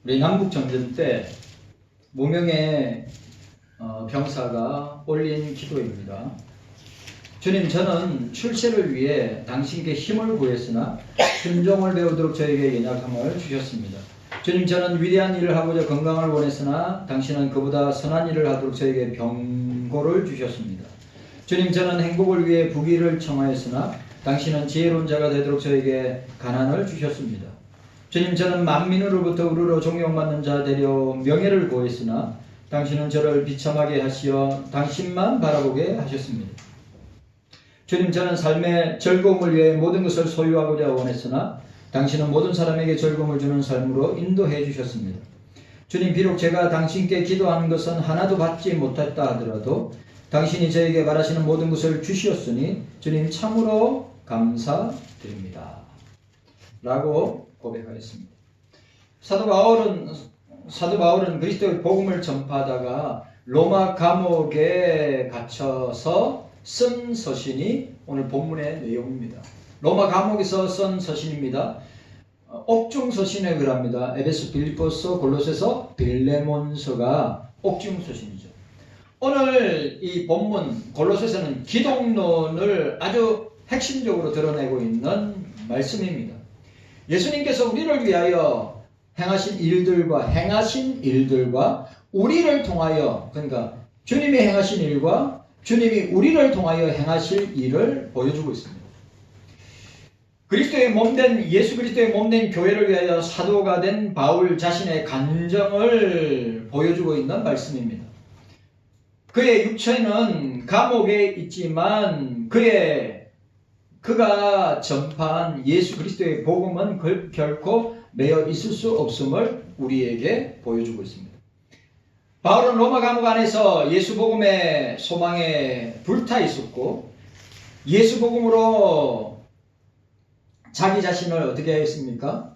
우리 남북정전 때 무명의 병사가 올린 기도입니다. 주님, 저는 출세를 위해 당신께 힘을 구했으나 순종을 배우도록 저에게 연약함을 주셨습니다. 주님, 저는 위대한 일을 하고자 건강을 원했으나 당신은 그보다 선한 일을 하도록 저에게 병고를 주셨습니다. 주님, 저는 행복을 위해 부귀를 청하였으나 당신은 지혜로운 자가 되도록 저에게 가난을 주셨습니다. 주님, 저는 만민으로부터 우르르 존경받는 자 되려 명예를 구했으나 당신은 저를 비참하게 하시어 당신만 바라보게 하셨습니다. 주님, 저는 삶의 즐거움을 위해 모든 것을 소유하고자 원했으나 당신은 모든 사람에게 즐거움을 주는 삶으로 인도해 주셨습니다. 주님, 비록 제가 당신께 기도하는 것은 하나도 받지 못했다 하더라도 당신이 저에게 바라시는 모든 것을 주시었으니 주님 참으로 감사드립니다. 라고 고백하였습니다. 사도 바울은 그리스도의 복음을 전파하다가 로마 감옥에 갇혀서 쓴 서신이 오늘 본문의 내용입니다. 로마 감옥에서 쓴 서신입니다. 옥중 서신에 그럽니다. 에베소, 빌립보서, 골로새서, 빌레몬서가 옥중 서신이죠. 오늘 이 본문 골로새서는 기독론을 아주 핵심적으로 드러내고 있는 말씀입니다. 예수님께서 우리를 위하여 행하신 일들과 우리를 통하여, 그러니까 주님이 행하신 일과 주님이 우리를 통하여 행하실 일을 보여주고 있습니다. 예수 그리스도의 몸된 교회를 위하여 사도가 된 바울 자신의 간정을 보여주고 있는 말씀입니다. 그의 육체는 감옥에 있지만 그가 전파한 예수 그리스도의 복음은 결코 매여 있을 수 없음을 우리에게 보여주고 있습니다. 바울은 로마 감옥 안에서 예수 복음의 소망에 불타 있었고 예수 복음으로 자기 자신을 어떻게 했습니까?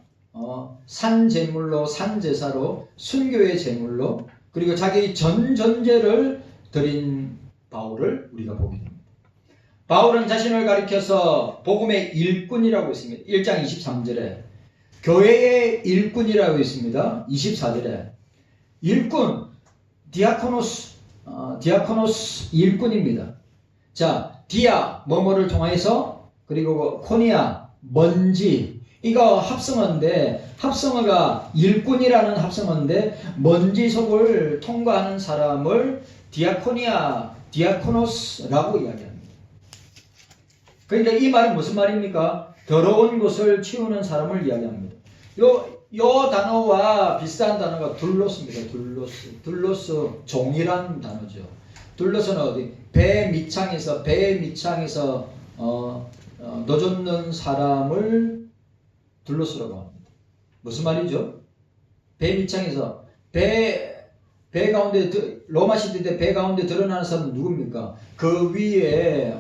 산제물로, 산제사로, 순교의 제물로, 그리고 자기 전 존재를 드린 바울을 우리가 보게 됩니다. 바울은 자신을 가리켜서 복음의 일꾼이라고 했습니다. 1장 23절에 교회의 일꾼이라고 했습니다. 24절에 일꾼, 디아코노스 일꾼입니다. 자, 디아 뭐뭐를 통해서, 그리고 코니아 먼지, 이거 합성어인데 합성어가 일꾼이라는 합성어인데 먼지 속을 통과하는 사람을 디아코노스라고 이야기합니다. 그러니까 이 말은 무슨 말입니까? 더러운 곳을 치우는 사람을 이야기합니다. 요 단어와 비슷한 단어가 둘로스입니다. 둘로스 종이란 단어죠. 둘로스는 어디? 배 밑창에서 넣어놓는 사람을 둘로스라고 합니다. 무슨 말이죠? 배 밑창에서 배 가운데, 로마 시대 때 배 가운데 드러나는 사람은 누굽니까? 그 위에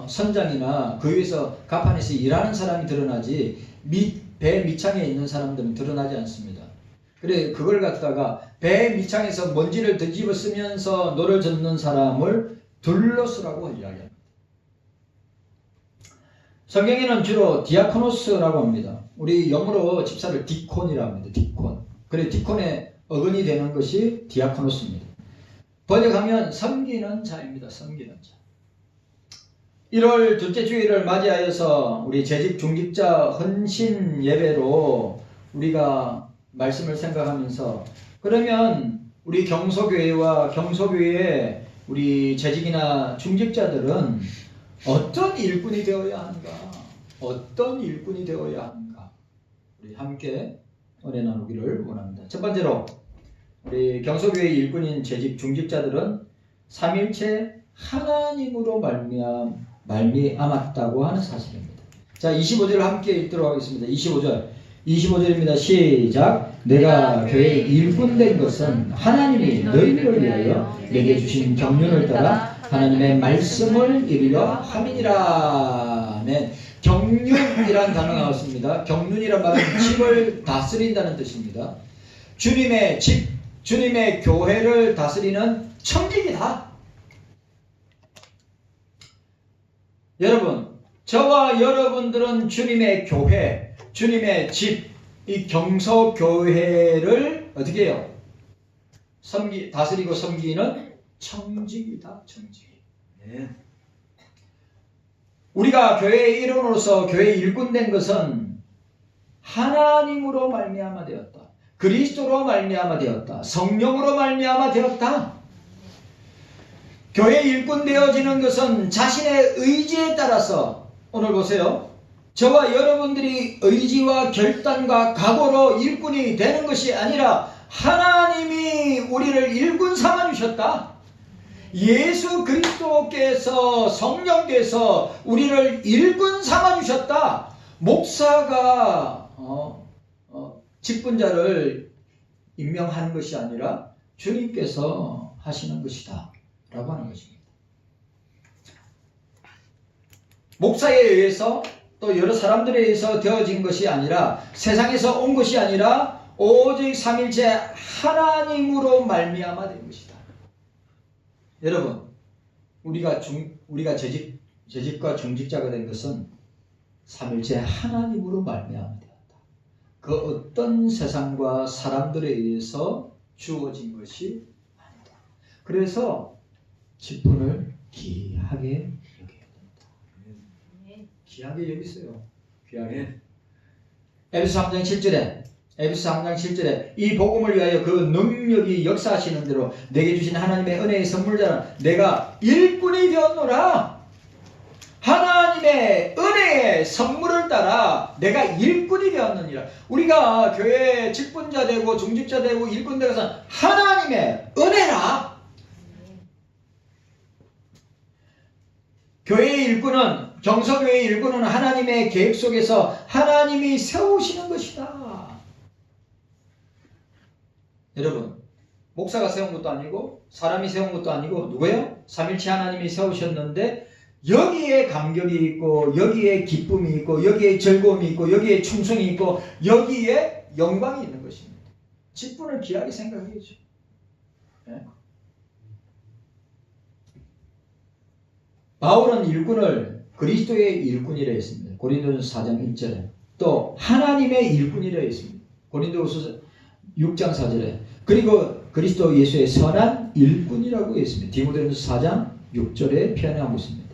선장이나 그 위에서 갑판에서 일하는 사람이 드러나지 배 밑창에 있는 사람들은 드러나지 않습니다. 그래, 그걸 갖다가 배 밑창에서 먼지를 뒤집어 쓰면서 노를 젓는 사람을 둘로스라고 이야기합니다. 성경에는 주로 디아코노스라고 합니다. 우리 영어로 집사를 디콘이라고 합니다. 디콘. 그래, 디콘의 어근이 되는 것이 디아코노스입니다. 번역하면 섬기는 자입니다. 섬기는 자. 1월 둘째 주일을 맞이하여서 우리 재직 중직자 헌신 예배로 우리가 말씀을 생각하면서, 그러면 우리 경소교회와 경소교회의 우리 재직이나 중직자들은 어떤 일꾼이 되어야 하는가? 어떤 일꾼이 되어야 하는가? 우리 함께 은혜 나누기를 원합니다. 첫 번째로 우리 경소교회의 일꾼인 재직 중직자들은 삼일체 하나님으로 말미암았다고 하는 사실입니다. 자, 25절을 함께 읽도록 하겠습니다. 25절입니다. 시작. 내가 교회의 일꾼 된 것은 하나님이 너희를 위하여 내게 주신 경륜을 따라 하나님의 말씀을 이루려 함이니라. 네. 경륜이란 단어가 나왔습니다. 경륜이란 말은 집을 다스린다는 뜻입니다. 주님의 집, 주님의 교회를 다스리는 청직이다. 여러분, 저와 여러분들은 주님의 교회, 주님의 집, 이 경서교회를 어떻게 해요? 다스리고 섬기는 청직이다. 청직. 네. 우리가 교회의 일원으로서 교회의 일꾼된 것은 하나님으로 말미암아 되었다. 그리스도로 말미암아 되었다. 성령으로 말미암아 되었다. 교회의 일꾼 되어지는 것은 자신의 의지에 따라서, 오늘 보세요. 저와 여러분들이 의지와 결단과 각오로 일꾼이 되는 것이 아니라 하나님이 우리를 일꾼 삼아 주셨다. 예수 그리스도께서, 성령께서 우리를 일꾼 삼아 주셨다. 목사가 직분자를 임명하는 것이 아니라 주님께서 하시는 것이다 라고 하는 것입니다. 목사에 의해서 또 여러 사람들에 의해서 되어진 것이 아니라, 세상에서 온 것이 아니라 오직 삼일체 하나님으로 말미암아 된 것이다. 여러분, 우리가 재직과 중직자가 된 것은 삼일체 하나님으로 말미암아 되었다. 그 어떤 세상과 사람들에 의해서 주어진 것이 아니다. 그래서 직분을 귀하게 여겨야 된다. 귀하게 여기세요. 귀하게. 에베소 3장 7절에 이 복음을 위하여 그 능력이 역사하시는 대로 내게 주신 하나님의 은혜의 선물자는 내가 일꾼이 되었노라. 하나님의 은혜의 선물을 따라 내가 일꾼이 되었느니라. 우리가 교회 직분자 되고 중직자 되고 일꾼 되는 것은 하나님의 은혜라. 교회의 일꾼은, 경서교회의 일꾼은 하나님의 계획 속에서 하나님이 세우시는 것이다. 여러분, 목사가 세운 것도 아니고 사람이 세운 것도 아니고 누구예요? 삼일체 하나님이 세우셨는데 여기에 감격이 있고 여기에 기쁨이 있고 여기에 즐거움이 있고 여기에 충성이 있고 여기에 영광이 있는 것입니다. 직분을 귀하게 생각해야죠. 네? 바울은 일꾼을 그리스도의 일꾼이라 했습니다. 고린도전서 4장 1절에. 또 하나님의 일꾼이라 했습니다. 고린도후서 6장 4절에. 그리고 그리스도 예수의 선한 일꾼이라고 했습니다. 디모데전서 4장 6절에 표현하고 있습니다.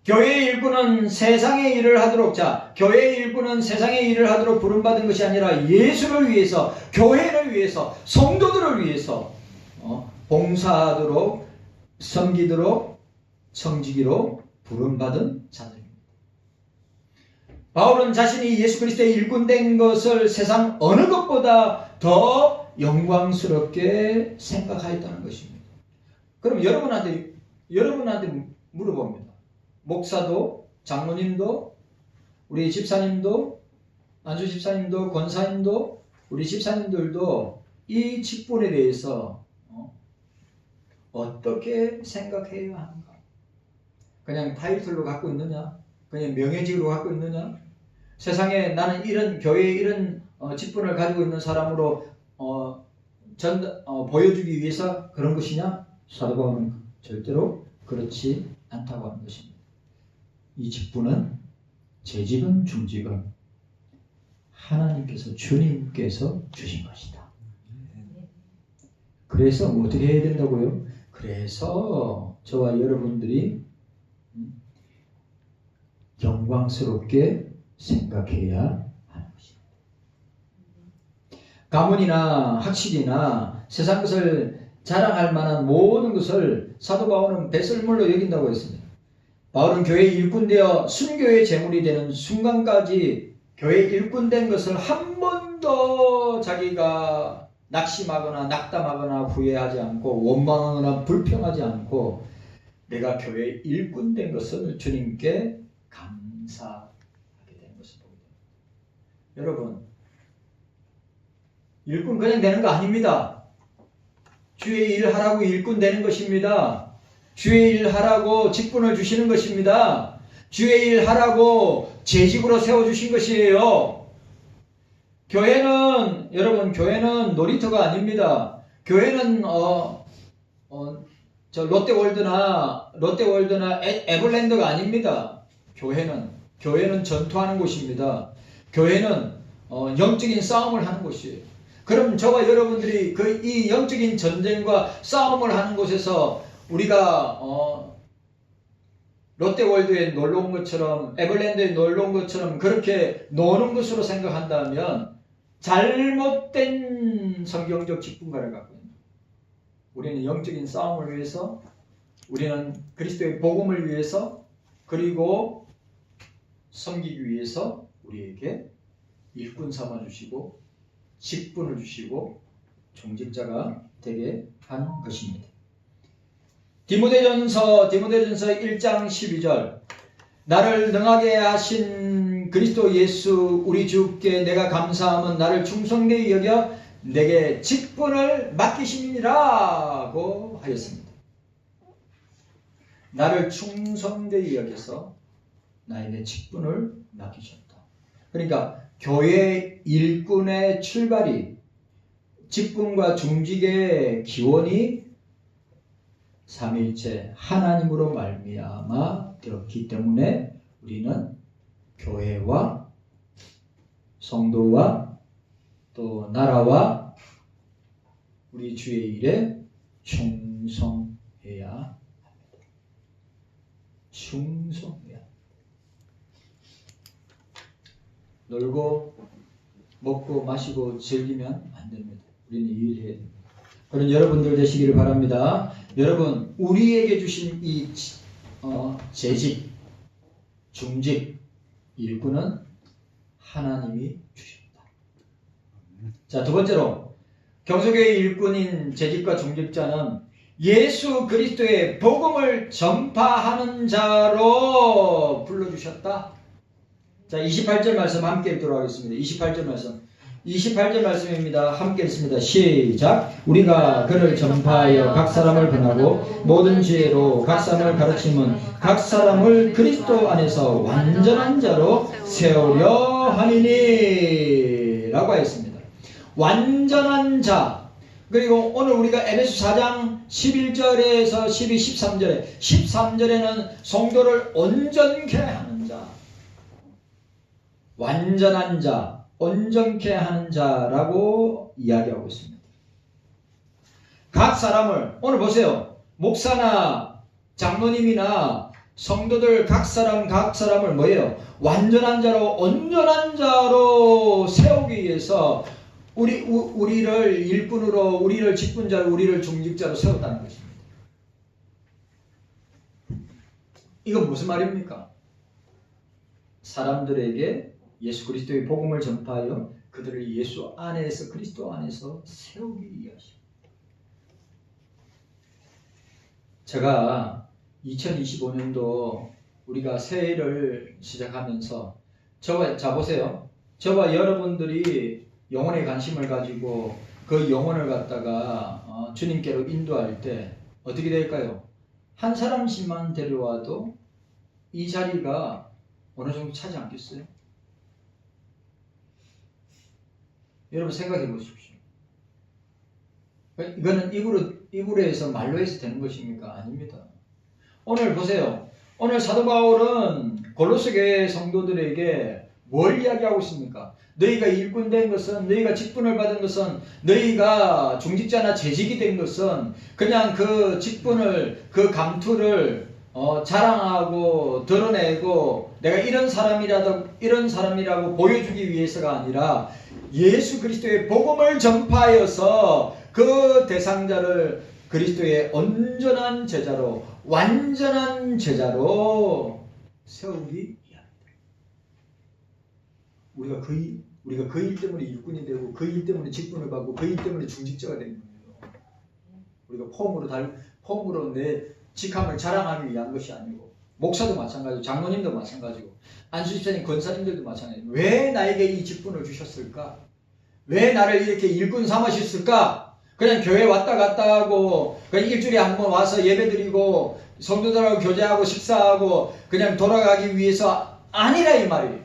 교회의 일꾼은 세상의 일을 하도록, 교회의 일꾼은 세상의 일을 하도록 부름받은 것이 아니라 예수를 위해서, 교회를 위해서, 성도들을 위해서 봉사하도록, 섬기도록, 청지기로 부름받은 자들입니다. 바울은 자신이 예수 그리스도의 일꾼 된 것을 세상 어느 것보다 더 영광스럽게 생각하였다는 것입니다. 그럼 여러분한테 물어봅니다. 목사도, 장로님도, 우리 집사님도, 안수 집사님도, 권사님도, 우리 집사님들도 이 직분에 대해서 어떻게 생각해야 하는가? 그냥 타이틀로 갖고 있느냐? 그냥 명예직으로 갖고 있느냐? 세상에 나는 이런 교회에 이런 직분을 가지고 있는 사람으로 보여주기 위해서 그런 것이냐? 사도 바울은 절대로 그렇지 않다고 하는 것입니다. 이 직분은, 재직은 중직은 하나님께서, 주님께서 주신 것이다. 그래서 어떻게 해야 된다고요? 그래서 저와 여러분들이 영광스럽게 생각해야 하는 것입니다. 가문이나 학식이나 세상 것을 자랑할 만한 모든 것을 사도 바울은 배설물로 여긴다고 했습니다. 바울은 교회 일꾼되어 순교의 제물이 되는 순간까지 교회 일꾼된 것을 한 번도 자기가 낙심하거나 낙담하거나 후회하지 않고 원망하거나 불평하지 않고 내가 교회 일꾼된 것을 주님께 감사하게 되는 것을 보게 됩니다. 여러분, 일꾼 그냥 되는 거 아닙니다. 주의 일 하라고 일꾼 되는 것입니다. 주의 일 하라고 직분을 주시는 것입니다. 주의 일 하라고 재직으로 세워주신 것이에요. 교회는, 여러분, 교회는 놀이터가 아닙니다. 교회는 롯데월드나 에버랜드가 아닙니다. 교회는 전투하는 곳입니다. 교회는 영적인 싸움을 하는 곳이에요. 그럼 저와 여러분들이 이 영적인 전쟁과 싸움을 하는 곳에서 우리가 롯데월드에 놀러 온 것처럼 에버랜드에 놀러 온 것처럼 그렇게 노는 것으로 생각한다면 잘못된 성경적 직분과를 갖고 있는 거예요. 우리는 영적인 싸움을 위해서, 우리는 그리스도의 복음을 위해서, 그리고 섬기기 위해서 우리에게 일꾼 삼아주시고 직분을 주시고 종직자가 되게 한 것입니다. 디모데전서 1장 12절 나를 능하게 하신 그리스도 예수 우리 주께 내가 감사함은 나를 충성되이 여겨 내게 직분을 맡기심이니라고 하였습니다. 나를 충성되이 여겨서 나에게 직분을 맡기셨다. 그러니까 교회 일꾼의 출발이, 직분과 중직의 기원이 삼위일체 하나님으로 말미암아 되었기 때문에 우리는 교회와 성도와 또 나라와 우리 주의 일에 충성해야 합니다. 충성해야 합니다. 놀고 먹고 마시고 즐기면 안 됩니다. 우리는 일해야 됩니다. 그런 여러분들 되시기를 바랍니다. 여러분, 우리에게 주신 이 재직, 중직, 일꾼은 하나님이 주십니다. 자, 두 번째로 경소교회 일꾼인 재직과 중직자는 예수 그리스도의 복음을 전파하는 자로 불러주셨다. 자, 28절 말씀 함께 읽도록 하겠습니다. 28절 말씀입니다. 함께 읽습니다. 시작. 우리가 그를 전파하여 각 사람을 권하고 모든 지혜로 각 사람을 가르침은 각 사람을 그리스도 안에서 완전한 자로 세우려 함이니 라고 하였습니다. 완전한 자. 그리고 오늘 우리가 에베소 4장 11절에서 12, 13절에는 성도를 온전케 하는 자, 완전한 자, 온전케 하는 자라고 이야기하고 있습니다. 각 사람을, 오늘 보세요. 목사나 장로님이나 성도들 각 사람을 뭐예요? 완전한 자로, 온전한 자로 세우기 위해서 우리를 일꾼으로, 우리를 직분자로, 우리를 중직자로 세웠다는 것입니다. 이건 무슨 말입니까? 사람들에게 예수 그리스도의 복음을 전파하여 그들을 예수 안에서, 그리스도 안에서 세우기 위하십니다. 제가 2025년도 우리가 새해를 시작하면서 자 보세요. 저와 여러분들이 영혼에 관심을 가지고 그 영혼을 갖다가 주님께로 인도할 때 어떻게 될까요? 한 사람씩만 데려와도 이 자리가 어느 정도 차지 않겠어요? 여러분 생각해 보십시오. 이거는 입으로 해서 말로 해서 되는 것입니까? 아닙니다. 오늘 보세요. 오늘 사도 바울은 골로새 교회 성도들에게 뭘 이야기하고 있습니까? 너희가 일꾼 된 것은, 너희가 직분을 받은 것은, 너희가 중직자나 재직이 된 것은 그냥 그 직분을, 그 감투를 자랑하고 드러내고 내가 이런 사람이라고 보여주기 위해서가 아니라 예수 그리스도의 복음을 전파하여서 그 대상자를 그리스도의 온전한 제자로, 완전한 제자로 세우기 위함이다. 우리가 그 일 때문에 일꾼이 되고 그 일 때문에 직분을 받고 그 일 때문에 중직자가 되는 거예요. 우리가 폼으로 내 직함을 자랑하기 위한 것이 아니고, 목사도 마찬가지고 장로님도 마찬가지고 안수집사님, 권사님들도 마찬가지고, 왜 나에게 이 직분을 주셨을까? 왜 나를 이렇게 일꾼 삼으셨을까? 그냥 교회 왔다 갔다 하고 그냥 일주일에 한 번 와서 예배드리고 성도들하고 교제하고 식사하고 그냥 돌아가기 위해서 아니라 이 말이에요.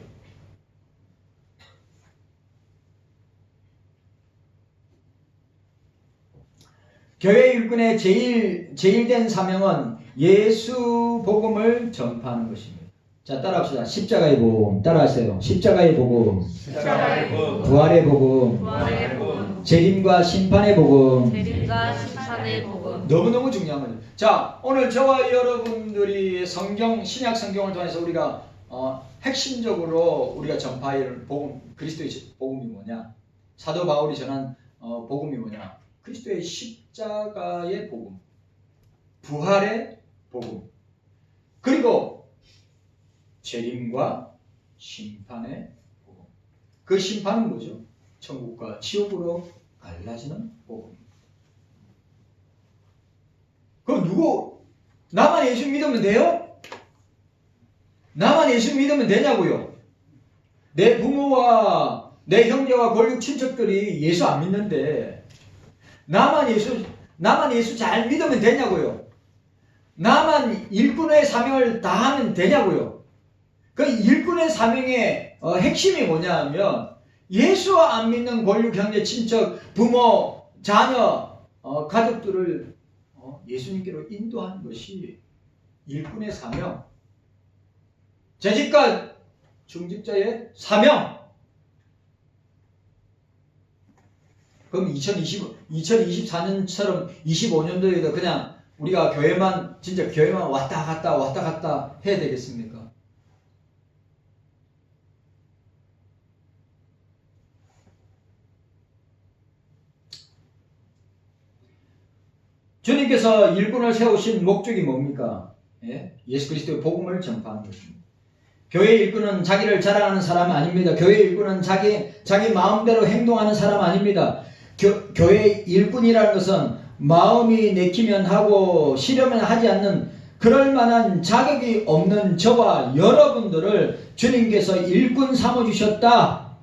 교회 일꾼의 제일된 사명은 예수 복음을 전파하는 것입니다. 자, 따라합시다. 십자가의 복음. 따라하세요. 십자가의 복음. 십자가의 복음, 부활의 복음. 부활의 복음, 재림과 심판의 복음. 재림과 심판의 복음. 너무너무 중요한 거죠. 자, 오늘 저와 여러분들이 신약 성경을 통해서 우리가 핵심적으로 우리가 전파할 복음, 그리스도의 복음이 뭐냐? 사도 바울이 전한 복음이 뭐냐? 그리스도의 십자가의 복음, 부활의 복음, 그리고 재림과 심판의 복음. 그 심판은 뭐죠? 천국과 지옥으로 갈라지는 복음. 그럼 나만 예수 믿으면 돼요? 나만 예수 믿으면 되냐고요? 내 부모와 내 형제와 권력 친척들이 예수 안 믿는데 나만 예수 잘 믿으면 되냐고요? 나만 일꾼의 사명을 다하면 되냐고요? 그 일꾼의 사명의 핵심이 뭐냐 하면 예수 안 믿는 권력 형제 친척 부모 자녀 가족들을 예수님께로 인도하는 것이 일꾼의 사명, 재직과 중직자의 사명. 그럼 2024년처럼 25년도에도 그냥 우리가 진짜 교회만 왔다 갔다 해야 되겠습니까? 주님께서 일꾼을 세우신 목적이 뭡니까? 예수 그리스도의 복음을 전파하는 것입니다. 교회 일꾼은 자기를 자랑하는 사람 아닙니다. 교회 일꾼은 자기 마음대로 행동하는 사람 아닙니다. 교회 일꾼이라는 것은 마음이 내키면 하고 싫으면 하지 않는 그럴 만한 자격이 없는 저와 여러분들을 주님께서 일꾼 삼아주셨다.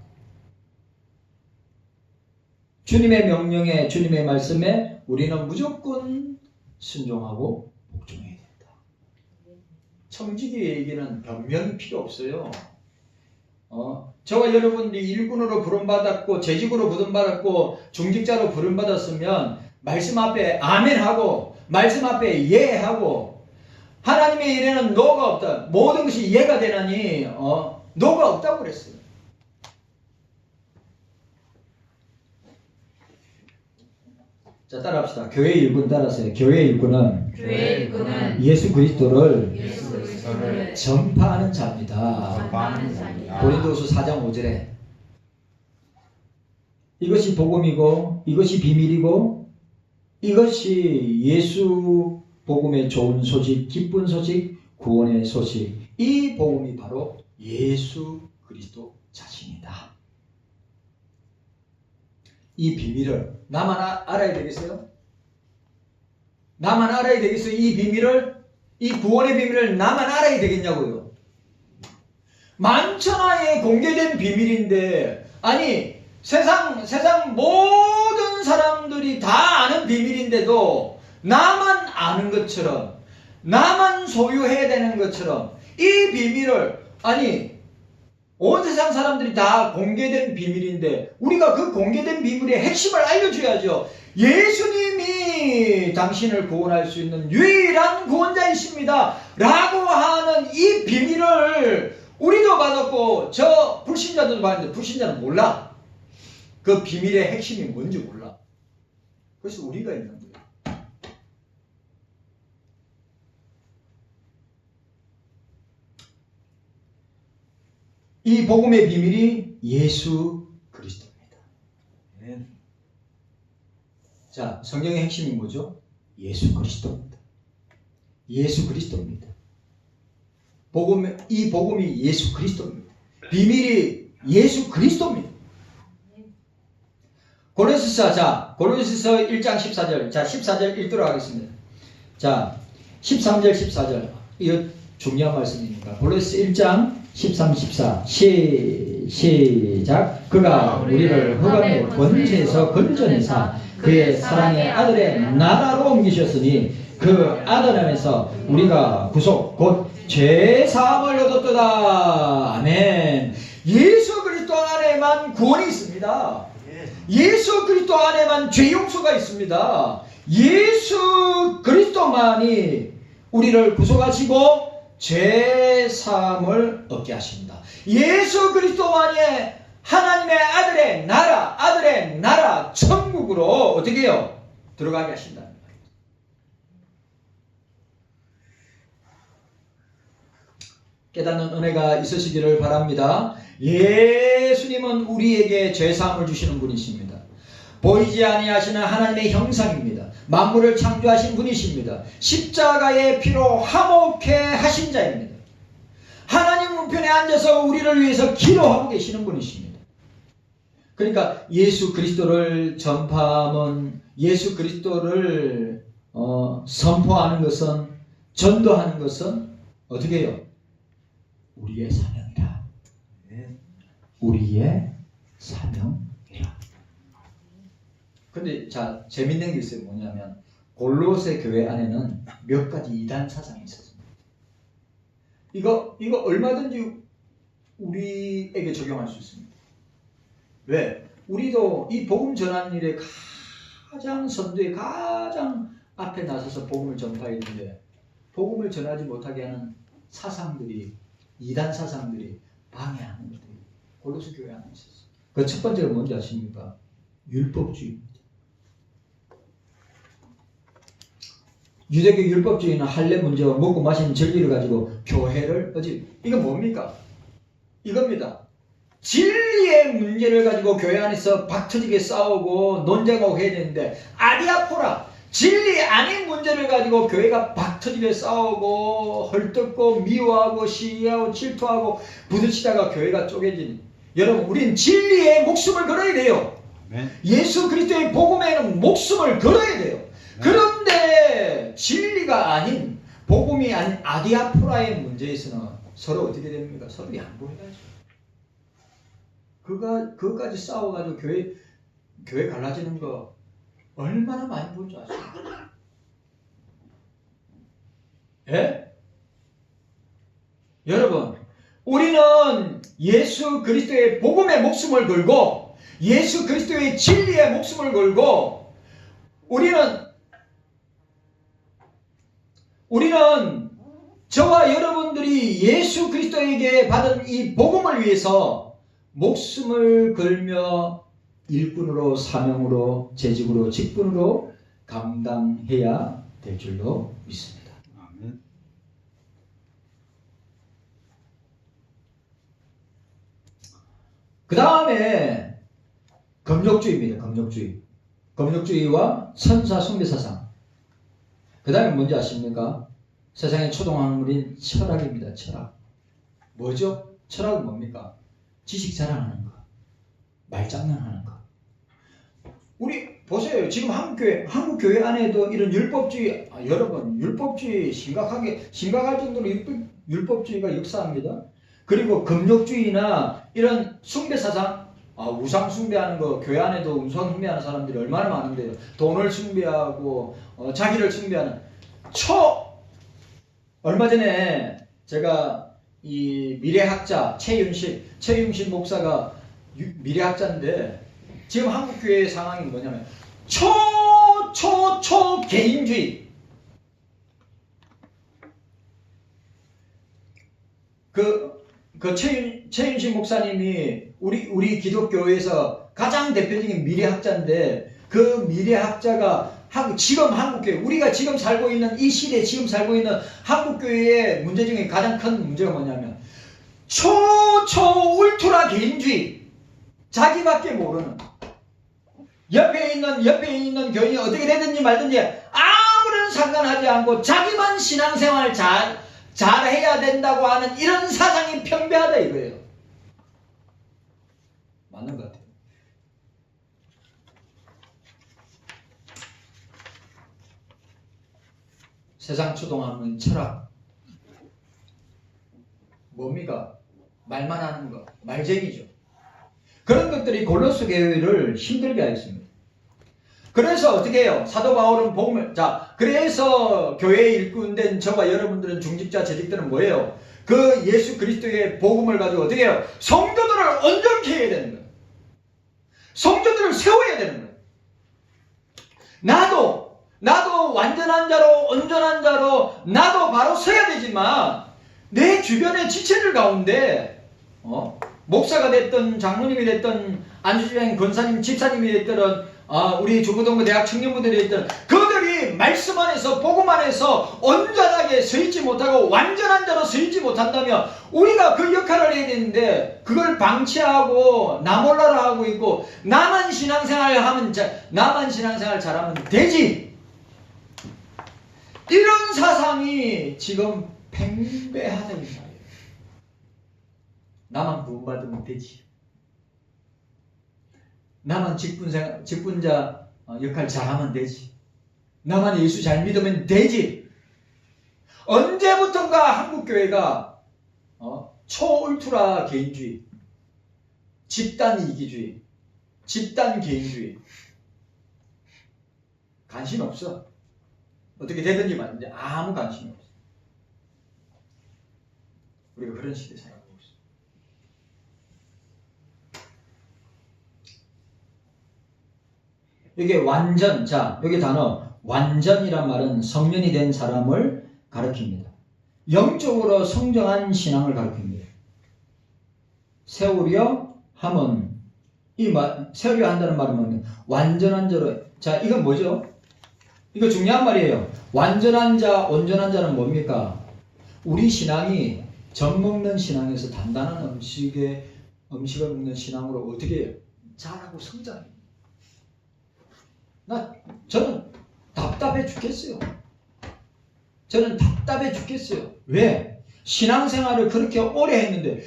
주님의 명령에, 주님의 말씀에 우리는 무조건 순종하고 복종해야 된다. 청지기의 얘기는 변명이 필요 없어요. 저와 여러분들이 일꾼으로 부름받았고 재직으로 부름받았고 중직자로 부름받았으면 말씀 앞에 아멘하고 말씀 앞에 예하고 하나님의 일에는 노가 없다. 모든 것이 예가 되나니 노가 없다고 그랬어요. 자, 따라합시다. 교회 일꾼 따라서요. 교회 일꾼은 예수 그리스도를 전파하는 자입니다. 고린도후서 4장 5절에 이것이 복음이고 이것이 비밀이고 이것이 예수 복음의 좋은 소식, 기쁜 소식, 구원의 소식. 이 복음이 바로 예수 그리스도 자신이다. 이 비밀을 나만 알아야 되겠어요? 나만 알아야 되겠어요? 이 비밀을, 이 구원의 비밀을 나만 알아야 되겠냐고요? 만천하에 공개된 비밀인데, 아니 세상 모든 사람들이 다 아는 비밀인데도 나만 아는 것처럼, 나만 소유해야 되는 것처럼 이 비밀을, 아니 온 세상 사람들이 다 공개된 비밀인데 우리가 그 공개된 비밀의 핵심을 알려줘야죠. 예수님이 당신을 구원할 수 있는 유일한 구원자이십니다 라고 하는 이 비밀을 우리도 받았고 저 불신자들도 받았는데 불신자는 몰라. 그 비밀의 핵심이 뭔지 몰라. 그래서 우리가 있는 거예요. 이 복음의 비밀이 예수 그리스도입니다. 자, 성경의 핵심이 뭐죠? 예수 그리스도입니다. 예수 그리스도입니다. 이 복음이 예수 그리스도입니다. 비밀이 예수 그리스도입니다. 고린도서 1장 14절. 자, 14절 읽도록 하겠습니다. 자, 13절 14절. 이거 중요한 말씀이니까. 고린도서 1장 13, 14 시작. 그가 우리를 흑암의 권세에서 건져내사 그의 사랑의 아들의 나라로 옮기셨으니 그 아들 안에서 우리가 구속 곧 죄사함을 얻었도다. 아멘. 예수 그리스도 안에만 구원이 있습니다. 예수 그리스도 안에만 죄 용서가 있습니다. 예수 그리스도만이 우리를 구속하시고 죄 사함을 얻게 하십니다. 예수 그리스도 안에 하나님의 아들의 나라 천국으로 어떻게 해요? 들어가게 하신다는 거예요. 깨닫는 은혜가 있으시기를 바랍니다. 예수님은 우리에게 죄 사함을 주시는 분이십니다. 보이지 아니하시는 하나님의 형상입니다. 만물을 창조하신 분이십니다. 십자가의 피로 화목케 하신 자입니다. 하나님 우편에 앉아서 우리를 위해서 기도하고 계시는 분이십니다. 그러니까 예수 그리스도를 전파하면, 예수 그리스도를 선포하는 것은, 전도하는 것은 어떻게 해요? 우리의 사명이다. 우리의 사명이라. 근데 자, 재밌는 게 있어요. 뭐냐면 골로새 교회 안에는 몇 가지 이단 사상이 있었습니다. 이거 얼마든지 우리에게 적용할 수 있습니다. 왜? 우리도 이 복음 전하는 일에 가장 선두에 가장 앞에 나서서 복음을 전파했는데 복음을 전하지 못하게 하는 사상들이, 이단 사상들이 방해하는 것들이 골로새 교회 안에 있었어요. 그 첫 번째가 뭔지 아십니까? 율법주의입니다. 유대교 율법주의는 할례 문제와 먹고 마시는 진리를 가지고 교회를 이거 뭡니까? 이겁니다. 진리의 문제를 가지고 교회 안에서 박터지게 싸우고 논쟁하고 해야 되는데 아디아포라, 진리 아닌 문제를 가지고 교회가 박터지게 싸우고 헐뜯고 미워하고 시기하고 질투하고 부딪히다가 교회가 쪼개지는, 여러분 우린 진리의 목숨을 걸어야 돼요. 예수 그리스도의 복음에는 목숨을 걸어야 돼요. 그런데 진리가 아닌, 복음이 아닌 아디아포라의 문제에서는 서로 어떻게 됩니까? 서로 양보해야죠. 그거까지 싸워가지고 교회 갈라지는 거 얼마나 많이 볼 줄 아세요? 예? 여러분, 우리는 예수 그리스도의 복음에 목숨을 걸고 예수 그리스도의 진리에 목숨을 걸고 우리는 저와 여러분들이 예수 그리스도에게 받은 이 복음을 위해서 목숨을 걸며 일꾼으로, 사명으로, 재직으로, 직분으로 감당해야 될 줄로 믿습니다. 아멘. 그 다음에 금욕주의입니다. 금욕주의와 천사 숭배 사상. 그 다음에 뭔지 아십니까? 세상의 초동학문인 철학입니다. 철학. 뭐죠? 철학은 뭡니까? 지식 자랑하는 거, 말장난하는 거. 우리 보세요. 지금 한국 교회 안에도 이런 율법주의, 여러분 율법주의 심각할 정도로 율법주의가 역사합니다. 그리고 금욕주의나 이런 숭배 사상, 우상 숭배하는 거, 교회 안에도 우상 숭배하는 사람들이 얼마나 많은데요. 돈을 숭배하고 자기를 숭배하는. 얼마 전에 제가 이 미래학자 최윤실 목사가 미래학자인데 지금 한국 교회의 상황이 뭐냐면 개인주의. 최윤실 목사님이 우리 기독교에서 가장 대표적인 미래학자인데 그 미래학자가 지금 한국교회, 우리가 지금 살고 있는 이 시대에 지금 살고 있는 한국교회의 문제 중에 가장 큰 문제가 뭐냐면 울트라 개인주의. 자기밖에 모르는, 옆에 있는 교인이 어떻게 되든지 말든지 아무런 상관하지 않고 자기만 신앙생활 잘해야 된다고 하는 이런 사상이 평배하다 이거예요. 맞는 것 같아요. 세상 추동하는 철학. 뭡니까? 말만 하는 거. 말쟁이죠. 그런 것들이 골로새 교회를 힘들게 하였습니다. 그래서 어떻게 해요? 사도 바울은 복음을, 그래서 교회의 일꾼된 저와 여러분들은 중직자, 재직들은 뭐예요? 그 예수 그리스도의 복음을 가지고 어떻게 해요? 성도들을 온전케 해야 되는 거예요. 성도들을 세워야 되는 거예요. 나도 완전한 자로, 온전한 자로 나도 바로 서야 되지만 내 주변의 지체들 가운데 목사가 됐든 장로님이 됐든 안주주행 권사님 집사님이 됐든 우리 중고등부 대학 청년부들이 됐든 그들이 말씀 안에서 복음 안에서 온전하게 서 있지 못하고 완전한 자로 서 있지 못한다면 우리가 그 역할을 해야 되는데 그걸 방치하고 나 몰라라 하고 있고 나만 신앙생활 잘하면 되지. 이런 사상이 지금 팽배하다는 말이에요. 나만 구원받으면 되지. 나만 직분자 역할 잘하면 되지. 나만 예수 잘 믿으면 되지. 언제부턴가 한국교회가 초울트라 개인주의, 집단 이기주의, 집단 개인주의 관심 없어. 어떻게 되든지 맞는데 아무 관심이 없어. 우리가 그런 시대에 살고 있어. 이게 완전, 자, 여기 단어 완전이란 말은 성년이 된 사람을 가리킵니다. 영적으로 성장한 신앙을 가리킵니다. 세우려 함은 세우려 한다는 말은 뭐냐? 완전한 자로. 자, 이건 뭐죠? 이거 중요한 말이에요. 완전한 자, 온전한 자는 뭡니까? 우리 신앙이 젖 먹는 신앙에서 단단한 음식을 먹는 신앙으로 어떻게 자라고 성장해요? 저는 답답해 죽겠어요. 저는 답답해 죽겠어요. 왜? 신앙생활을 그렇게 오래 했는데도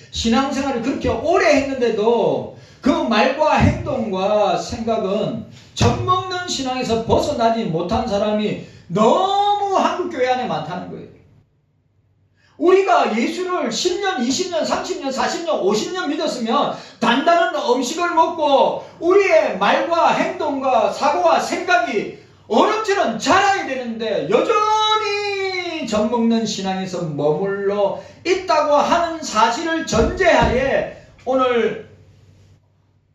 그 말과 행동과 생각은 젖 먹는 신앙에서 벗어나지 못한 사람이 너무 한국교회 안에 많다는 거예요. 우리가 예수를 10년, 20년, 30년, 40년, 50년 믿었으면 단단한 음식을 먹고 우리의 말과 행동과 사고와 생각이 어른처럼 자라야 되는데 여전히 젖 먹는 신앙에서 머물러 있다고 하는 사실을 전제하에 오늘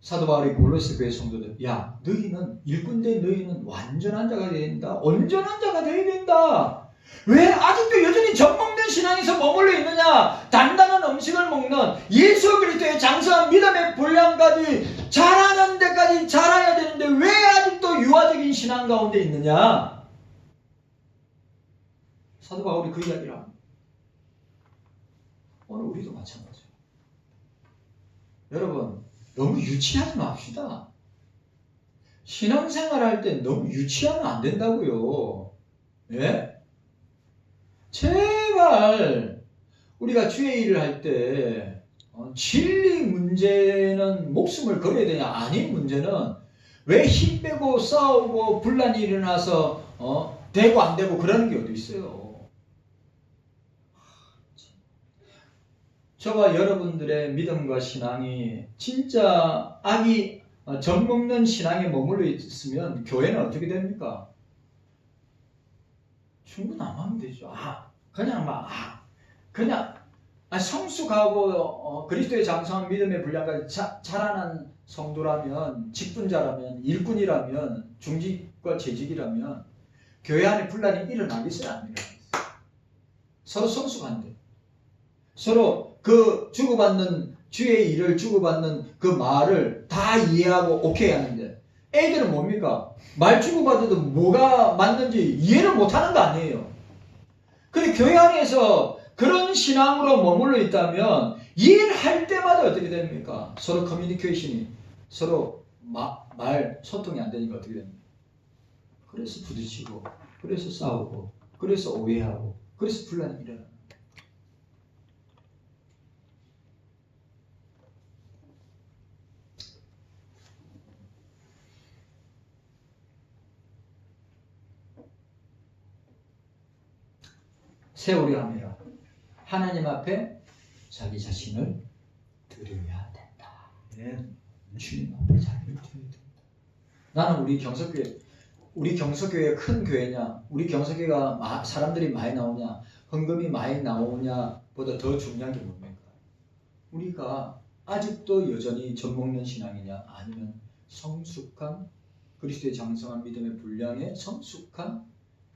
사도 바울이 골로새 교회 성도들, 야, 너희는 일꾼대 너희는 완전한 자가 되어야 된다. 온전한 자가 되어야 된다. 왜 아직도 여전히 젖 먹는 신앙에서 머물러 있느냐? 단단한 음식을 먹는 예수 그리스도의 장성한 믿음의 분량까지 자라는 데까지 자라야 되는데 왜 아직도 유아적인 신앙 가운데 있느냐? 사도 바울이 그 이야기를 합니다. 오늘 우리도 마찬가지예요. 여러분, 너무 유치하지 맙시다. 신앙생활 할 때 너무 유치하면 안 된다고요. 예? 제발 우리가 주의 일을 할 때 진리 문제는 목숨을 걸어야 되냐? 아닌 문제는 왜 힘 빼고 싸우고 분란이 일어나서 되고 안 되고 그러는 게 어디 있어요? 저와 여러분들의 믿음과 신앙이 진짜 악이 젖먹는 신앙에 머물러 있으면 교회는 어떻게 됩니까? 충분 안 하면 되죠. 그냥 성숙하고 그리스도의 장성한 믿음의 분량까지 자라난 성도라면, 직분자라면, 일꾼이라면, 중직과 재직이라면 교회 안에 분란이 일어나겠어요? 안 일어나겠어요? 서로 성숙한데 서로 그 주고받는 주의 일을 주고받는 그 말을 다 이해하고 오케이 하는데 애들은 뭡니까? 말 주고받아도 뭐가 맞는지 이해를 못하는 거 아니에요. 근데 교회 안에서 그런 신앙으로 머물러 있다면 일할 때마다 어떻게 됩니까? 서로 커뮤니케이션이 서로 말 소통이 안 되니까 어떻게 됩니까? 그래서 부딪히고 그래서 싸우고 그래서 오해하고 그래서 분란이 일어나는 거예요. 세우려 합니다. 하나님 앞에 자기 자신을 드려야 된다. 네. 주님 앞에 자기를 드려야 된다. 나는 우리 경석교회 큰 교회냐, 우리 경석교회가 사람들이 많이 나오냐, 헌금이 많이 나오냐 보다 더 중요한 게 뭡니까? 우리가 아직도 여전히 젖먹는 신앙이냐, 아니면 성숙한 그리스도의 장성한 믿음의 분량의 성숙한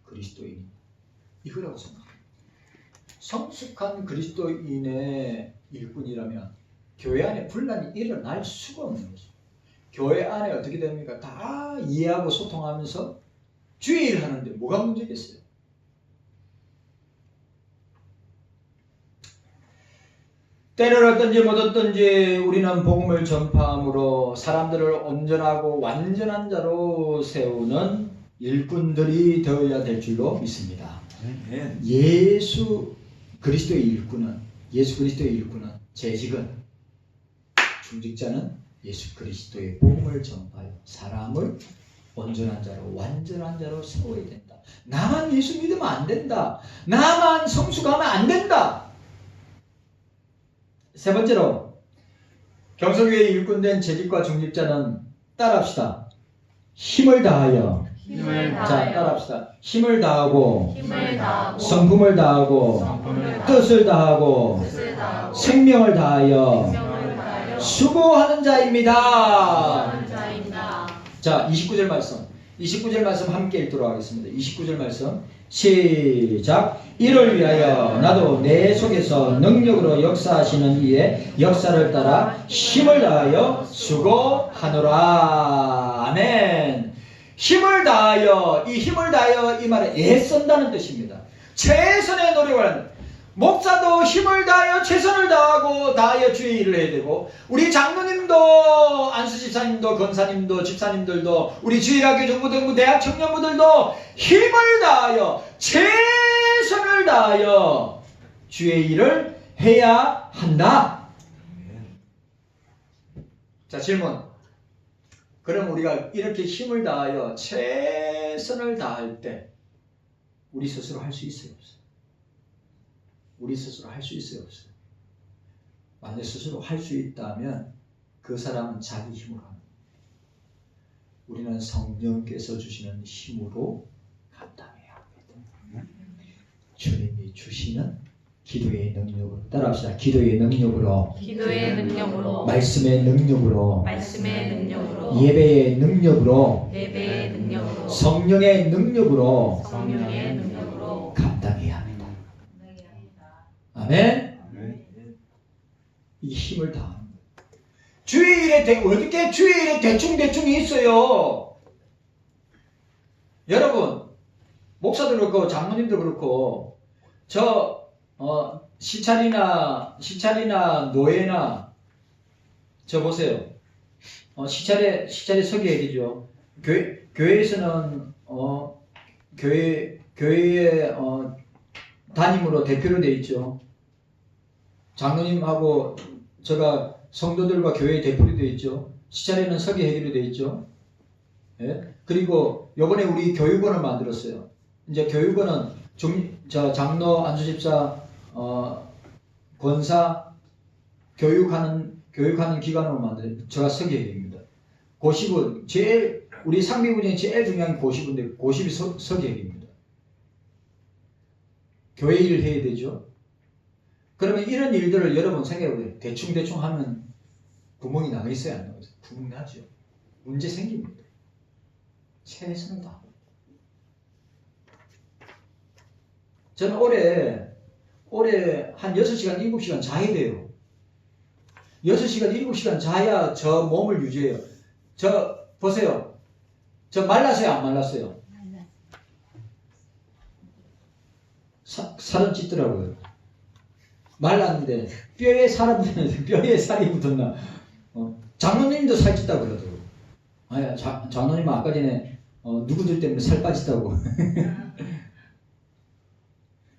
그리스도인이냐, 이거라고 생각합니다. 성숙한 그리스도인의 일꾼이라면 교회 안에 분란이 일어날 수가 없는 거죠. 교회 안에 어떻게 됩니까? 다 이해하고 소통하면서 주의 일을 하는데 뭐가 문제겠어요? 때를 얻든지 못 얻든지 우리는 복음을 전파함으로 사람들을 온전하고 완전한 자로 세우는 일꾼들이 되어야 될 줄로 믿습니다. 예수 그리스도의 일꾼은 재직은 중직자는 예수 그리스도의 복음을 전파하여 사람을 온전한 자로 완전한 자로 세워야 된다. 나만 예수 믿으면 안 된다. 나만 성숙하면 안 된다. 세 번째로 경성교회의 일꾼된 재직과 중직자는 따라합시다. 힘을 다하여 자, 따라합시다. 힘을 다하고 성품을 다하고 뜻을 다하고 생명을 다하여 수고하는 자입니다. 자, 29절 말씀 함께 읽도록 하겠습니다. 29절 말씀 시작. 이를 위하여 나도 내 속에서 능력으로 역사하시는 이의 역사를 따라 힘을 다하여 수고하노라. 아멘. 힘을 다하여, 이 힘을 다하여 이 말은 애쓴다는 뜻입니다. 최선의 노력을 하는. 목사도 힘을 다하여 최선을 다하여 주의 일을 해야 되고, 우리 장로님도, 안수집사님도, 권사님도, 집사님들도, 우리 주일학교 정부등부 대학 청년부들도 힘을 다하여 최선을 다하여 주의 일을 해야 한다. 자, 질문. 그럼 우리가 이렇게 힘을 다하여 최선을 다할 때 우리 스스로 할 수 있어요, 없어요? 우리 스스로 할 수 있어요, 없어요? 만약 스스로 할 수 있다면 그 사람은 자기 힘으로 합니다. 우리는 성령께서 주시는 힘으로 감당해야 합니다. 주님이 주시는 기도의 능력으로, 따라합시다. 기도의 능력으로, 말씀의 능력으로, 예배의 능력으로, 성령의 능력으로 감당해야 합니다. 아멘. 이 힘을 다합니다. 주의 일에 어떻게 주의 일에 대충대충이 있어요? 여러분, 목사도 그렇고 장로님도 그렇고 시찰이나 노예나 저 보세요. 시찰에 서기해야 되죠. 교회에서는 교회의 담임으로 대표로 돼 있죠. 장로님하고 제가 성도들과 교회의 대표로 돼 있죠. 시찰에는 서기하기로 돼 있죠. 예? 그리고 요번에 우리 교육원을 만들었어요. 이제 교육원은 장로, 안수집사, 권사 교육하는 기관으로 만들어요. 제가 서기회입니다. 고십은 우리 상비부 중에 제일 중요한 고십인데 고십이 서기회입니다. 교회 일을 해야 되죠. 그러면 이런 일들을 여러분 생각해보세요. 대충 하면 구멍이 나가 있어요, 안 나가 있어요? 구멍 나죠. 문제 생깁니다. 최선을 다하고. 저는 올해 한 6시간, 7시간 자야 돼요. 6시간, 7시간 자야 저 몸을 유지해요. 보세요. 저 말랐어요, 안 말랐어요? 살은 찢더라고요. 말랐는데 뼈에 살이 붙었나? 장로님도 살 찢다고 그러더라고요. 아니, 장로님은 아까 전에 누구들 때문에 살 빠졌다고.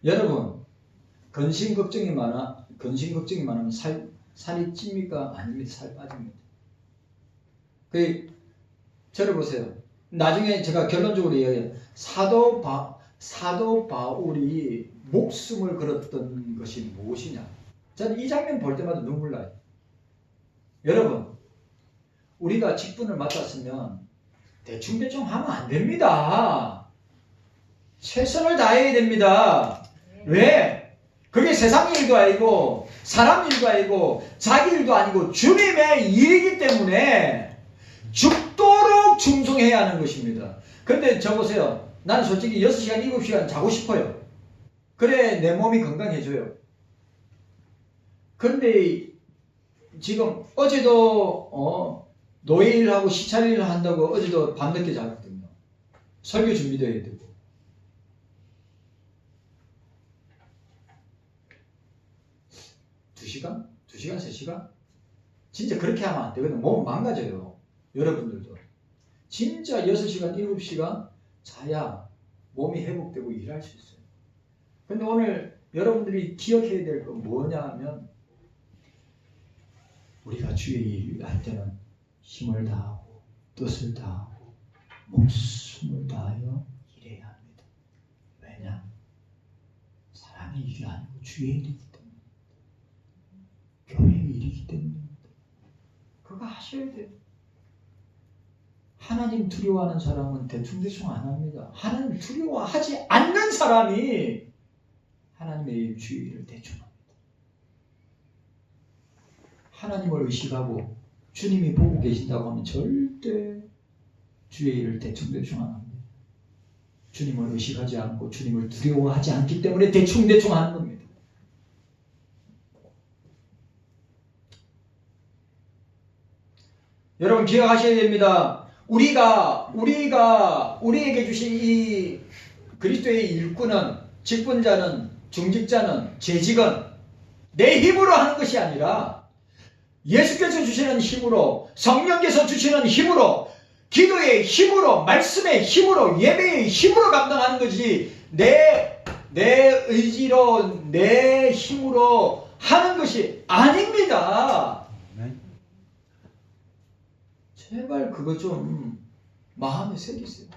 여러분, 근심 걱정이 많으면 살이 찝니까? 아닙니다. 살 빠집니다. 저를 보세요. 나중에 제가 결론적으로 이야기해요. 사도 바울이 목숨을 걸었던 것이 무엇이냐? 저는 이 장면 볼 때마다 눈물 나요. 여러분, 우리가 직분을 맡았으면 대충 하면 안 됩니다. 최선을 다해야 됩니다. 왜? 그게 세상 일도 아니고 사람 일도 아니고 자기 일도 아니고 주님의 일이기 때문에 죽도록 충성해야 하는 것입니다. 근데 저 보세요. 나는 솔직히 6시간, 7시간 자고 싶어요. 그래 내 몸이 건강해져요. 그런데 지금 어제도 노일하고 시찰일 한다고 어제도 밤늦게 잤거든요. 설교 준비도 해야 되고. 두 시간? 3시간? 진짜 그렇게 하면 안 되거든. 몸 망가져요. 여러분들도. 진짜 6시간, 7시간 자야 몸이 회복되고 일할 수 있어요. 근데 오늘 여러분들이 기억해야 될 건 뭐냐 하면 우리가 주의 일을 할 때는 힘을 다하고 뜻을 다하고 목숨을 다하여 일해야 합니다. 왜냐? 사람의 일이 아니고 주의 일이기 때문에, 교회의 일이기 때문입니다. 그거 하셔야 돼요. 하나님 두려워하는 사람은 대충대충 안 합니다. 하나님 두려워하지 않는 사람이 하나님의 일, 주의 일을 대충 합니다. 하나님을 의식하고 주님이 보고 계신다고 하면 절대 주의 일을 대충대충 안 합니다. 주님을 의식하지 않고 주님을 두려워하지 않기 때문에 대충대충 하는 겁니다. 여러분 기억하셔야 됩니다. 우리에게 주신 이 그리스도의 일꾼은, 직분자는, 중직자는, 재직은 내 힘으로 하는 것이 아니라 예수께서 주시는 힘으로, 성령께서 주시는 힘으로, 기도의 힘으로, 말씀의 힘으로, 예배의 힘으로 감당하는 것이 내 의지로, 내 힘으로 하는 것이 아닙니다. 제발 그거 좀 마음에 새기세요.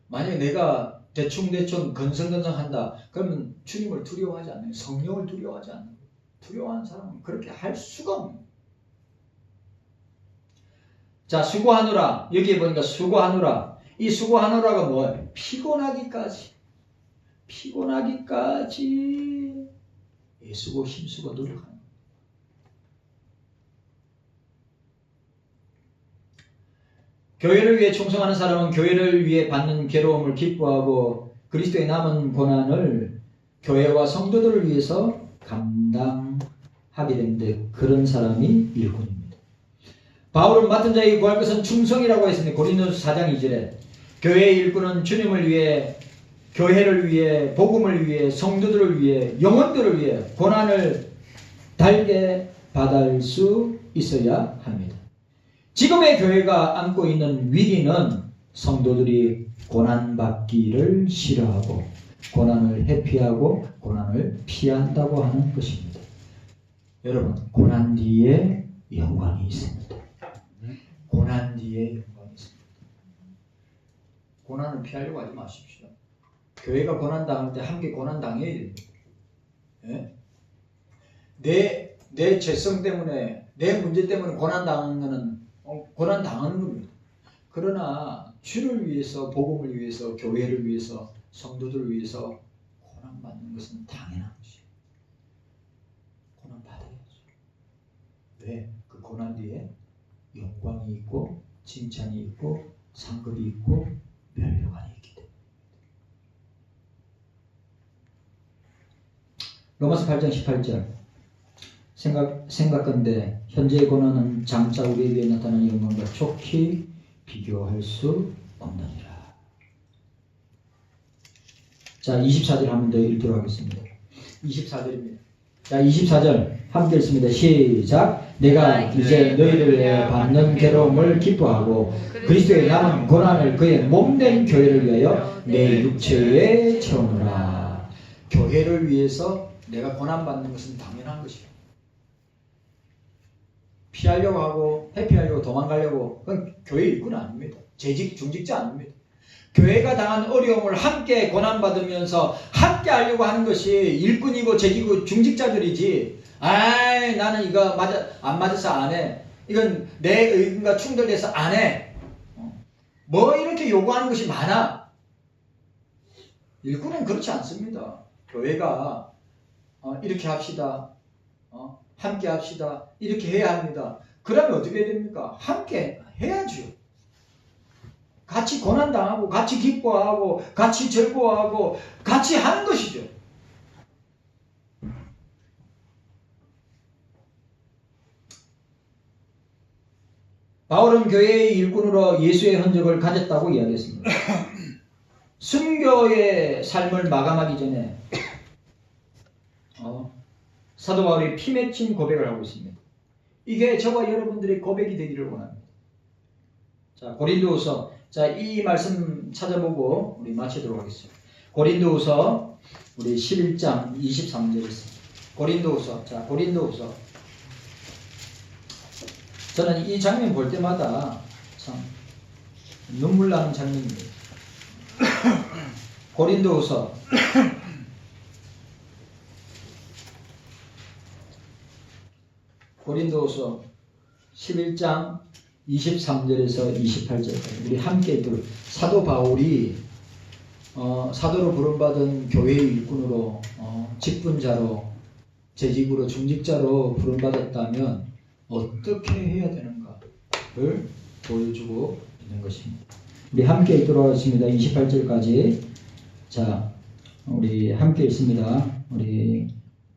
만약에 내가 대충대충 건성건성 한다 그러면 주님을 두려워하지 않아요. 성령을 두려워하지 않아요. 두려워하는 사람은 그렇게 할 수가 없는. 자, 수고하노라. 여기에 보니까 수고하노라. 이 수고하노라가 뭐예요? 피곤하기까지 애쓰고 힘쓰고 노력하는 거예요. 교회를 위해 충성하는 사람은 교회를 위해 받는 괴로움을 기뻐하고 그리스도의 남은 고난을 교회와 성도들을 위해서 감당하게 되는데 그런 사람이 일꾼입니다. 바울은 맡은 자에게 구할 것은 충성이라고 했습니다. 고린도서 4장 2절에 교회의 일꾼은 주님을 위해, 교회를 위해, 복음을 위해, 성도들을 위해, 영혼들을 위해 고난을 달게 받을 수 있어야 합니다. 지금의 교회가 안고 있는 위기는 성도들이 고난받기를 싫어하고 고난을 회피하고 고난을 피한다고 하는 것입니다. 여러분, 고난 뒤에 영광이 있습니다. 고난 뒤에 영광이 있습니다. 고난을 피하려고 하지 마십시오. 교회가 고난 당할 때 함께 고난 당해야 됩니다. 예? 내 죄성 때문에, 내 문제 때문에 고난 당하는 것은 고난 당하는 겁니다. 그러나 주를 위해서, 복음을 위해서, 교회를 위해서, 성도들을 위해서 고난 받는 것은 당연한 것이에요. 고난 받아야죠. 왜? 그 고난 뒤에 영광이 있고 칭찬이 있고 상급이 있고 멸류관이 있기 때문에. 로마서 8장 18절 생각건대 현재의 고난은 장차 우리에게 나타나는 영광과 촉히 비교할 수 없느니라. 자, 24절 한 번 더 읽도록 하겠습니다. 24절입니다. 자, 24절 함께 읽습니다. 시작. 내가 이제 너희를 위해 받는 괴로움을 기뻐하고 그리스도의 남은 고난을 그의 몸된 교회를 위하여 내 육체에 채우노라. 교회를 위해서 내가 고난받는 것은 당연한 것이에요. 피하려고 하고 회피하려고 도망가려고 그건 교회 일꾼 아닙니다. 재직 중직자 아닙니다. 교회가 당한 어려움을 함께 고난받으면서 함께 하려고 하는 것이 일꾼이고 재직이고 중직자들이지. 아이 나는 이거 안 맞아서 안 해. 이건 내 의견과 충돌돼서 안 해. 뭐 이렇게 요구하는 것이 많아. 일꾼은 그렇지 않습니다. 교회가 이렇게 합시다. 함께 합시다. 이렇게 해야 합니다. 그러면 어떻게 됩니까? 함께 해야죠. 같이 고난당하고 같이 기뻐하고 같이 즐거워하고 같이 하는 것이죠. 바울은 교회의 일꾼으로 예수의 흔적을 가졌다고 이야기했습니다. 순교의 삶을 마감하기 전에 사도 바울이 피 맺힌 고백을 하고 있습니다. 이게 저와 여러분들의 고백이 되기를 원합니다. 자, 고린도후서, 자, 이 말씀 찾아보고 우리 마치도록 하겠습니다. 고린도후서 우리 11장 23절 있습니다. 고린도후서, 자, 고린도후서. 저는 이 장면 볼 때마다 참 눈물 나는 장면입니다. 고린도후서 고린도후서 11장 23절에서 28절까지 우리 함께 읽도록. 사도 바울이 사도로 부름받은 교회의 일꾼으로 직분자로 재직으로 중직자로 부름받았다면 어떻게 해야 되는가를 보여주고 있는 것입니다. 우리 함께 읽도록 하겠습니다. 28절까지. 자, 우리 함께 읽습니다. 우리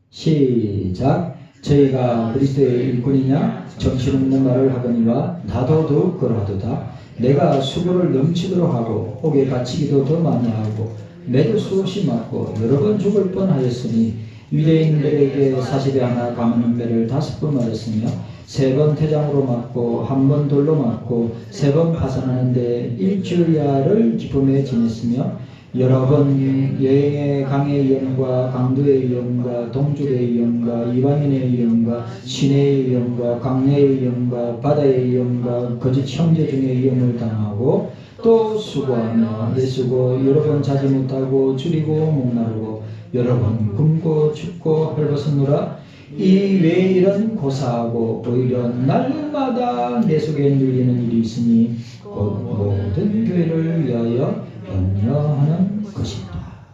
시작. 저희가 그리스도의 일꾼이냐 정신없는 말을 하거니와 나도 더욱 그러하도다. 내가 수고를 넘치도록 하고 옥에 갇히기도 더 많이 하고 매도 수없이 맞고 여러 번 죽을 뻔하였으니 유대인들에게 40에 하나 감은 배를 5번 맞았으며 3번 태장으로 맞고 1번 돌로 맞고 3번 파산하는데 일주야를 기쁨에 지냈으며 여러 번 여행의 강의 위험과 강도의 위험과 동족의 위험과 이방인의 위험과 시내의 위험과 강내의 위험과 바다의 위험과 거짓 형제 중의 위험을 당하고 또 수고하며 애쓰고 여러 번 자지 못하고 줄이고 목마르고 여러 번 굶고 춥고 헐벗었노라. 이 외에 이런 고사하고 오히려 날마다 내 속에 눌리는 일이 있으니 곧 모든 교회를 위하여 염려하는 것이다.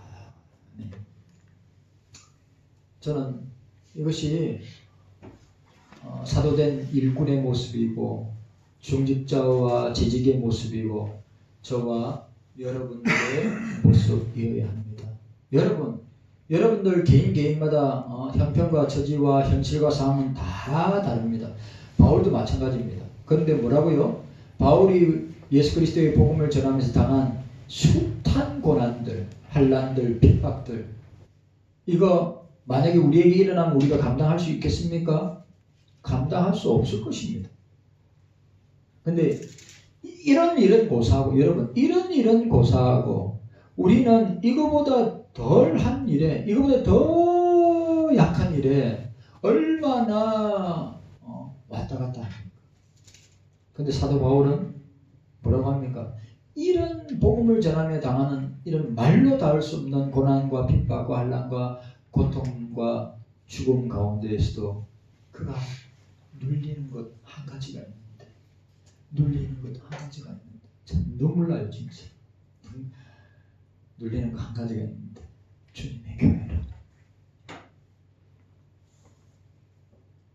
저는 이것이 사도된 일꾼의 모습이고 중직자와 재직의 모습이고 저와 여러분들의 모습이어야 합니다. 여러분들 개인마다 형편과 처지와 현실과 상황은 다 다릅니다. 바울도 마찬가지입니다. 그런데 뭐라고요? 바울이 예수 그리스도의 복음을 전하면서 당한 숱한 고난들, 환난들, 핍박들, 이거 만약에 우리에게 일어나면 우리가 감당할 수 있겠습니까? 감당할 수 없을 것입니다. 근데 이런 일은 고사하고 여러분 이런 고사하고 우리는 이거보다 덜한 일에 이거보다 더 약한 일에 얼마나 왔다 갔다 합니까? 근데 사도 바울은 뭐라고 합니까? 이런 복음을 전하며 당하는 이런 말로 닿을 수 없는 고난과 핍박과 환난과 고통과 죽음 가운데에서도 그가 눌리는 것 한 가지가 있는데 눌리는 것 한 가지가 있는데 참 눈물 나요 진짜. 눌리는 것 한 가지가 있는데 주님의 교회를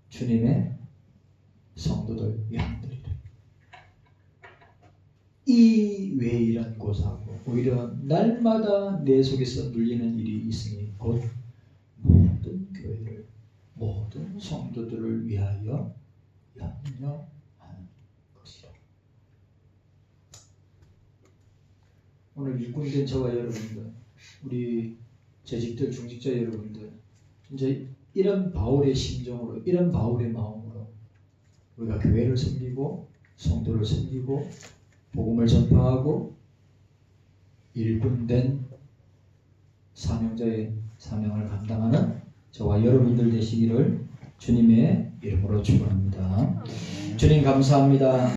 주님의 성도들 양들이를 이 외에 이런 고사하고 오히려 날마다 내 속에서 눌리는 일이 있으니 곧 모든 교회를 모든 성도들을 위하여 염려하는 것이라. 오늘 일꾼된 저와 여러분들, 우리 재직들, 중직자 여러분들, 이제 이런 바울의 심정으로, 이런 바울의 마음으로 우리가 교회를 섬기고 성도를 섬기고 복음을 전파하고 일꾼된 사명자의 사명을 감당하는 저와 여러분들 되시기를 주님의 이름으로 축원합니다. 주님 감사합니다.